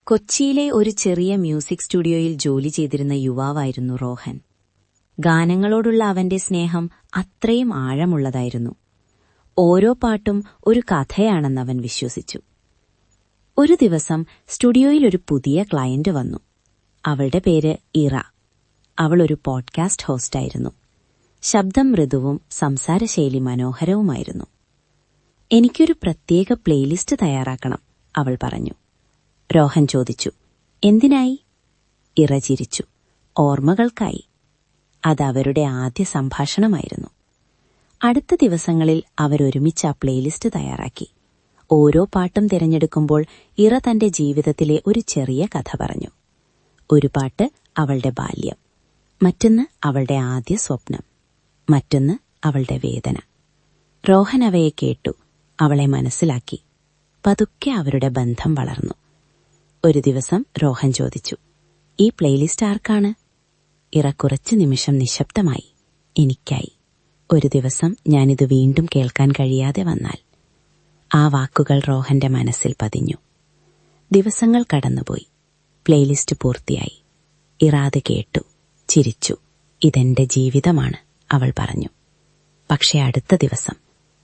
കൊച്ചിയിലെ ഒരു ചെറിയ മ്യൂസിക് സ്റ്റുഡിയോയിൽ ജോലി ചെയ്തിരുന്ന യുവാവായിരുന്നു റോഹൻ. ഗാനങ്ങളോടുള്ള അവന്റെ സ്നേഹം അത്രയും ആഴമുള്ളതായിരുന്നു. ഓരോ പാട്ടും ഒരു കഥയാണെന്നവൻ വിശ്വസിച്ചു. ഒരു ദിവസം സ്റ്റുഡിയോയിൽ ഒരു പുതിയ ക്ലയന്റ് വന്നു. അവളുടെ പേര് ഇറ. അവൾ ഒരു പോഡ്കാസ്റ്റ് ഹോസ്റ്റായിരുന്നു. ശബ്ദം മൃദുവും സംസാരശൈലി മനോഹരവുമായിരുന്നു. എനിക്കൊരു പ്രത്യേക പ്ലേലിസ്റ്റ് തയ്യാറാക്കണം, അവൾ പറഞ്ഞു. റോഹൻ ചോദിച്ചു, എന്തിനായി? ഇറ ചിരിച്ചു. ഓർമ്മകൾക്കായി. അതവരുടെ ആദ്യ സംഭാഷണമായിരുന്നു. അടുത്ത ദിവസങ്ങളിൽ അവരൊരുമിച്ച് ആ പ്ലേലിസ്റ്റ് തയ്യാറാക്കി. ഓരോ പാട്ടും തിരഞ്ഞെടുക്കുമ്പോൾ ഇറ തന്റെ ജീവിതത്തിലെ ഒരു ചെറിയ കഥ പറഞ്ഞു. ഒരു പാട്ട് അവളുടെ ബാല്യം, മറ്റൊന്ന് അവളുടെ ആദ്യ സ്വപ്നം, മറ്റൊന്ന് അവളുടെ വേദന. റോഹൻ അവയെ കേട്ടു, അവളെ മനസ്സിലാക്കി. പതുക്കെ അവരുടെ ബന്ധം വളർന്നു. ഒരു ദിവസം റോഹൻ ചോദിച്ചു, ഈ പ്ലേലിസ്റ്റ് ആർക്കാണ്? ഇറ കുറച്ചു നിമിഷം നിശബ്ദമായി. എനിക്കായി. ഒരു ദിവസം ഞാനിത് വീണ്ടും കേൾക്കാൻ കഴിയാതെ വന്നാൽ. ആ വാക്കുകൾ റോഹന്റെ മനസ്സിൽ പതിഞ്ഞു. ദിവസങ്ങൾ കടന്നുപോയി. പ്ലേലിസ്റ്റ് പൂർത്തിയായി. ഇറ അത് കേട്ടു, ചിരിച്ചു. ഇതെന്റെ ജീവിതമാണ്, അവൾ പറഞ്ഞു. പക്ഷെ അടുത്ത ദിവസം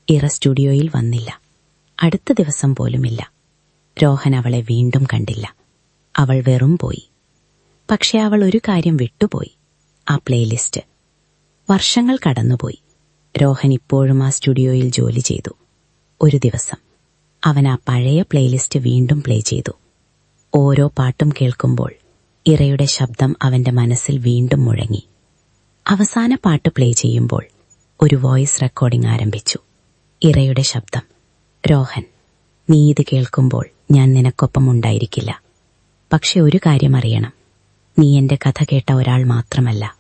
ഇറ സ്റ്റുഡിയോയിൽ വന്നില്ല. അടുത്ത ദിവസം പോലുമില്ല. റോഹൻ അവളെ വീണ്ടും കണ്ടില്ല. അവൾ വെറും പോയി. പക്ഷെ അവൾ ഒരു കാര്യം വിട്ടുപോയി, ആ പ്ലേലിസ്റ്റ്. വർഷങ്ങൾ കടന്നുപോയി. റോഹൻ ഇപ്പോഴും ആ സ്റ്റുഡിയോയിൽ ജോലി ചെയ്തു. ഒരു ദിവസം അവൻ ആ പഴയ പ്ലേലിസ്റ്റ് വീണ്ടും പ്ലേ ചെയ്തു. ഓരോ പാട്ടും കേൾക്കുമ്പോൾ ഇറയുടെ ശബ്ദം അവന്റെ മനസ്സിൽ വീണ്ടും മുഴങ്ങി. അവസാന പാട്ട് പ്ലേ ചെയ്യുമ്പോൾ ഒരു വോയിസ് റെക്കോർഡിംഗ് ആരംഭിച്ചു. ഇറയുടെ ശബ്ദം, റോഹൻ, നീ ഇത് കേൾക്കുമ്പോൾ ഞാൻ നിനക്കൊപ്പം ഉണ്ടായിരിക്കില്ല. പക്ഷെ ഒരു കാര്യം അറിയണം, നീ എന്റെ കഥ കേട്ട ഒരാൾ മാത്രമല്ല,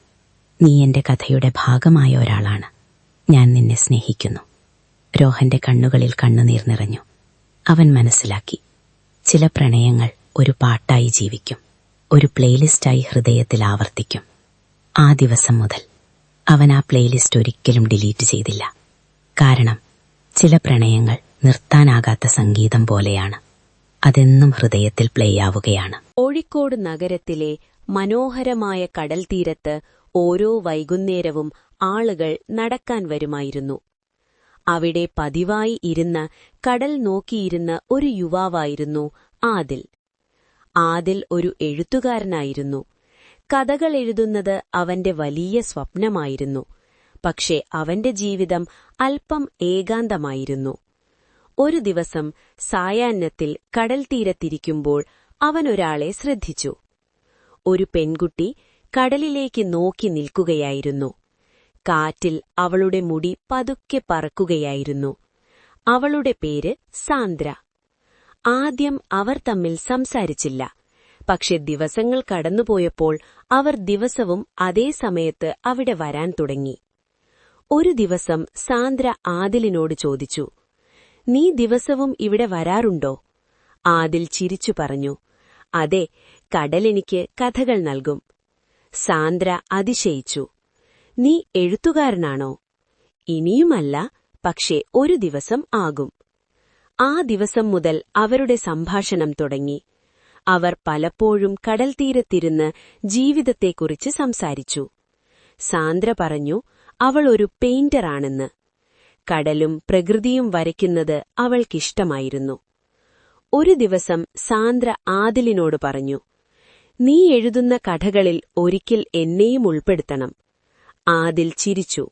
നീ എന്റെ കഥയുടെ ഭാഗമായ ഒരാളാണ്. ഞാൻ നിന്നെ സ്നേഹിക്കുന്നു. റോഹന്റെ കണ്ണുകളിൽ കണ്ണുനീർ നിറഞ്ഞു. അവൻ മനസ്സിലാക്കി, ചില പ്രണയങ്ങൾ ഒരു പാട്ടായി ജീവിക്കും, ഒരു പ്ലേലിസ്റ്റായി ഹൃദയത്തിൽ ആവർത്തിക്കും. ആ ദിവസം മുതൽ അവൻ ആ പ്ലേലിസ്റ്റ് ഒരിക്കലും ഡിലീറ്റ് ചെയ്തില്ല. കാരണം ചില പ്രണയങ്ങൾ നിർത്താനാകാത്ത സംഗീതം പോലെയാണ്. അതെന്നും ഹൃദയത്തിൽ പ്ലേ ആവുകയാണ്. കോഴിക്കോട് നഗരത്തിലെ മനോഹരമായ കടൽ തീരത്ത് ഓരോ വൈകുന്നേരവും ആളുകൾ നടക്കാൻ വരുമായിരുന്നു. അവിടെ പതിവായി ഇരുന്ന് കടൽ നോക്കിയിരുന്ന ഒരു യുവാവായിരുന്നു ആദിൽ. ആദിൽ ഒരു എഴുത്തുകാരനായിരുന്നു. കഥകൾ എഴുതുന്നത് അവന്റെ വലിയ സ്വപ്നമായിരുന്നു. പക്ഷേ അവന്റെ ജീവിതം അല്പം ഏകാന്തമായിരുന്നു. ഒരു ദിവസം സായാഹ്നത്തിൽ കടൽ തീരത്തിരിക്കുമ്പോൾ അവനൊരാളെ ശ്രദ്ധിച്ചു. ഒരു പെൺകുട്ടി കടലിലേക്ക് നോക്കി നിൽക്കുകയായിരുന്നു. കാറ്റിൽ അവളുടെ മുടി പതുക്കെ പറക്കുകയായിരുന്നു. അവളുടെ പേര് സാന്ദ്ര. ആദ്യം അവർ തമ്മിൽ സംസാരിച്ചില്ല. പക്ഷെ ദിവസങ്ങൾ കടന്നുപോയപ്പോൾ അവർ ദിവസവും അതേ സമയത്ത് അവിടെ വരാൻ തുടങ്ങി. ഒരു ദിവസം സാന്ദ്ര ആദിലിനോട് ചോദിച്ചു, നീ ദിവസവും ഇവിടെ വരാറുണ്ടോ? ആദിൽ ചിരിച്ചു പറഞ്ഞു, അതെ, കടലെനിക്ക് കഥകൾ നൽകും. സാന്ദ്ര അതിശയിച്ചു, നീ എഴുത്തുകാരനാണോ? ഇനിയുമല്ല, പക്ഷേ ഒരു ദിവസം ആകും. ആ ദിവസം മുതൽ അവരുടെ സംഭാഷണം തുടങ്ങി. അവർ പലപ്പോഴും കടൽത്തീരത്തിരുന്ന് ജീവിതത്തെക്കുറിച്ച് സംസാരിച്ചു. സാന്ദ്ര പറഞ്ഞു, അവൾ ഒരു പെയിന്ററാണെന്ന്. കടലും പ്രകൃതിയും വരയ്ക്കുന്നത് അവൾക്കിഷ്ടമായിരുന്നു. ഒരു ദിവസം സാന്ദ്ര ആദിലിനോട് പറഞ്ഞു, നീ എഴുതുന്ന കഥകളിൽ ഒരിക്കൽ എന്നെയും ഉൾപ്പെടുത്തണം. ആദിൽ ചിരിച്ചു,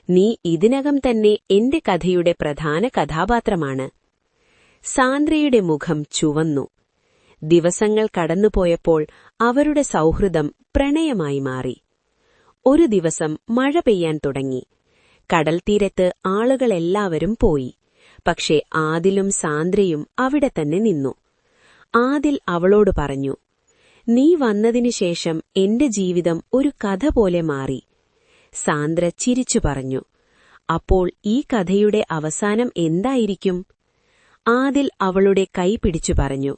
നീ ഇതിനകം തന്നെ എന്റെ കഥയുടെ പ്രധാന കഥാപാത്രമാണ്. സാന്ദ്രയുടെ മുഖം ചുവന്നു. ദിവസങ്ങൾ കടന്നുപോയപ്പോൾ അവരുടെ സൗഹൃദം പ്രണയമായി മാറി. ഒരു ദിവസം മഴ പെയ്യാൻ തുടങ്ങി. കടൽത്തീരത്ത് ആളുകളെല്ലാവരും പോയി. പക്ഷേ ആദിലും സാന്ദ്രയും അവിടെ തന്നെ നിന്നു. ആദിൽ അവളോട് പറഞ്ഞു, നീ വന്നതിനുശേഷം എന്റെ ജീവിതം ഒരു കഥ പോലെ മാറി. സാന്ദ്ര ചിരിച്ചു പറഞ്ഞു, അപ്പോൾ ഈ കഥയുടെ അവസാനം എന്തായിരിക്കും? ആദിൽ അവളുടെ കൈ പിടിച്ചു പറഞ്ഞു,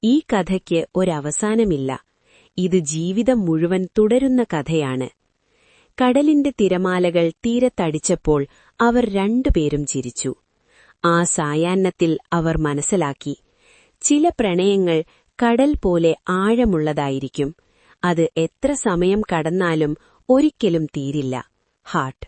ഈ കഥയ്ക്ക് ഒരവസാനമില്ല. ഇത് ജീവിതം മുഴുവൻ തുടരുന്ന കഥയാണ്. കടലിന്റെ തിരമാലകൾ തീരത്തടിച്ചപ്പോൾ അവർ രണ്ടുപേരും ചിരിച്ചു. ആ സായാഹ്നത്തിൽ അവർ മനസ്സിലാക്കി, ചില പ്രണയങ്ങൾ കടൽ പോലെ ആഴമുള്ളതായിരിക്കും. അത് എത്ര സമയം കടന്നാലും ഒരിക്കലും തീരില്ല. ഹാർട്ട്